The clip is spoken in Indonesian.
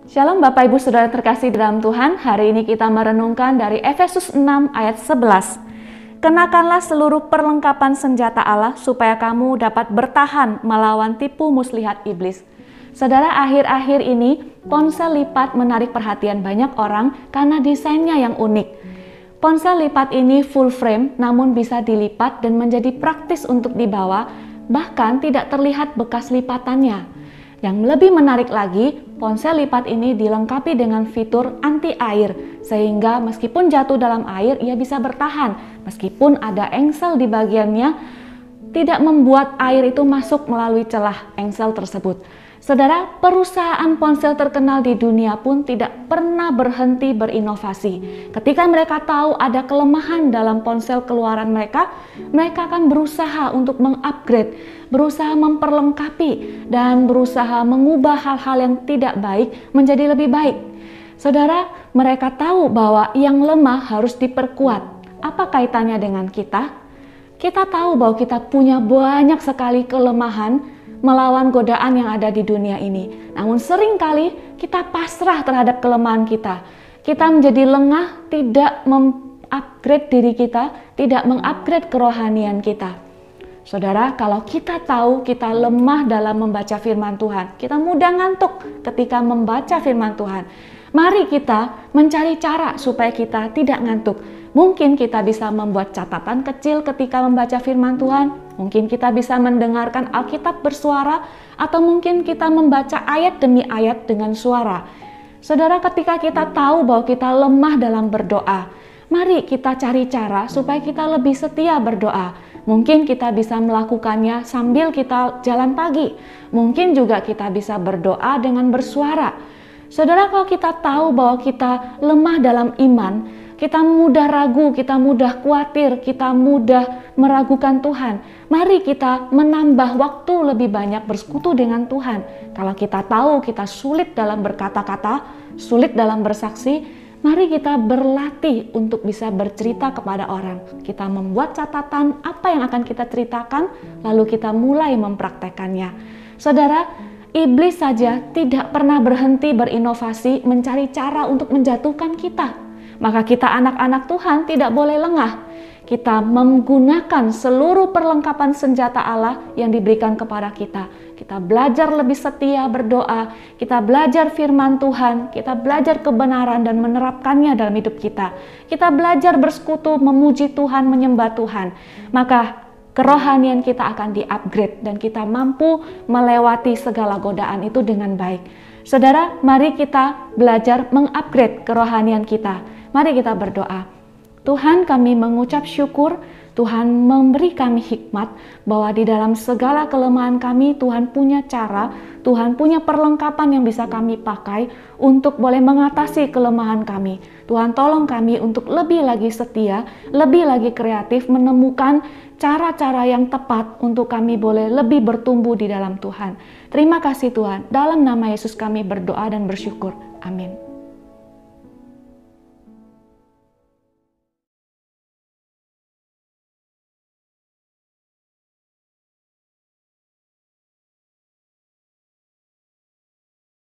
Shalom Bapak Ibu Saudara terkasih dalam Tuhan. Hari ini kita merenungkan dari Efesus 6 ayat 11. Kenakanlah seluruh perlengkapan senjata Allah supaya kamu dapat bertahan melawan tipu muslihat iblis. Saudara, akhir-akhir ini ponsel lipat menarik perhatian banyak orang karena desainnya yang unik. Ponsel lipat ini full frame namun bisa dilipat dan menjadi praktis untuk dibawa, bahkan tidak terlihat bekas lipatannya. Yang lebih menarik lagi, ponsel lipat ini dilengkapi dengan fitur anti air, sehingga meskipun jatuh dalam air, ia bisa bertahan. Meskipun ada engsel di bagiannya, tidak membuat air itu masuk melalui celah engsel tersebut. Saudara, perusahaan ponsel terkenal di dunia pun tidak pernah berhenti berinovasi. Ketika mereka tahu ada kelemahan dalam ponsel keluaran mereka akan berusaha untuk mengupgrade, berusaha memperlengkapi, dan berusaha mengubah hal-hal yang tidak baik menjadi lebih baik. Saudara, mereka tahu bahwa yang lemah harus diperkuat. Apa kaitannya dengan kita? Kita tahu bahwa kita punya banyak sekali kelemahan melawan godaan yang ada di dunia ini. Namun seringkali kita pasrah terhadap kelemahan kita. Kita menjadi lengah, tidak mengupgrade diri kita, tidak mengupgrade kerohanian kita. Saudara, kalau kita tahu kita lemah dalam membaca firman Tuhan, kita mudah ngantuk ketika membaca firman Tuhan. Mari kita mencari cara supaya kita tidak ngantuk. Mungkin kita bisa membuat catatan kecil ketika membaca firman Tuhan. Mungkin kita bisa mendengarkan Alkitab bersuara, atau mungkin kita membaca ayat demi ayat dengan suara. Saudara, ketika kita tahu bahwa kita lemah dalam berdoa, mari kita cari cara supaya kita lebih setia berdoa. Mungkin kita bisa melakukannya sambil kita jalan pagi. Mungkin juga kita bisa berdoa dengan bersuara. Saudara, kalau kita tahu bahwa kita lemah dalam iman, kita mudah ragu, kita mudah khawatir, kita mudah meragukan Tuhan. Mari kita menambah waktu lebih banyak bersekutu dengan Tuhan. Kalau kita tahu kita sulit dalam berkata-kata, sulit dalam bersaksi, mari kita berlatih untuk bisa bercerita kepada orang. Kita membuat catatan apa yang akan kita ceritakan, lalu kita mulai mempraktekannya. Saudara, iblis saja tidak pernah berhenti berinovasi mencari cara untuk menjatuhkan kita. Maka kita anak-anak Tuhan tidak boleh lengah. Kita menggunakan seluruh perlengkapan senjata Allah yang diberikan kepada kita. Kita belajar lebih setia berdoa, kita belajar firman Tuhan, kita belajar kebenaran dan menerapkannya dalam hidup kita. Kita belajar bersekutu, memuji Tuhan, menyembah Tuhan. Maka kerohanian kita akan di-upgrade dan kita mampu melewati segala godaan itu dengan baik. Saudara, mari kita belajar mengupgrade kerohanian kita. Mari kita berdoa. Tuhan, kami mengucap syukur, Tuhan memberi kami hikmat bahwa di dalam segala kelemahan kami Tuhan punya cara, Tuhan punya perlengkapan yang bisa kami pakai untuk boleh mengatasi kelemahan kami. Tuhan tolong kami untuk lebih lagi setia, lebih lagi kreatif menemukan cara-cara yang tepat untuk kami boleh lebih bertumbuh di dalam Tuhan. Terima kasih Tuhan, dalam nama Yesus kami berdoa dan bersyukur. Amin.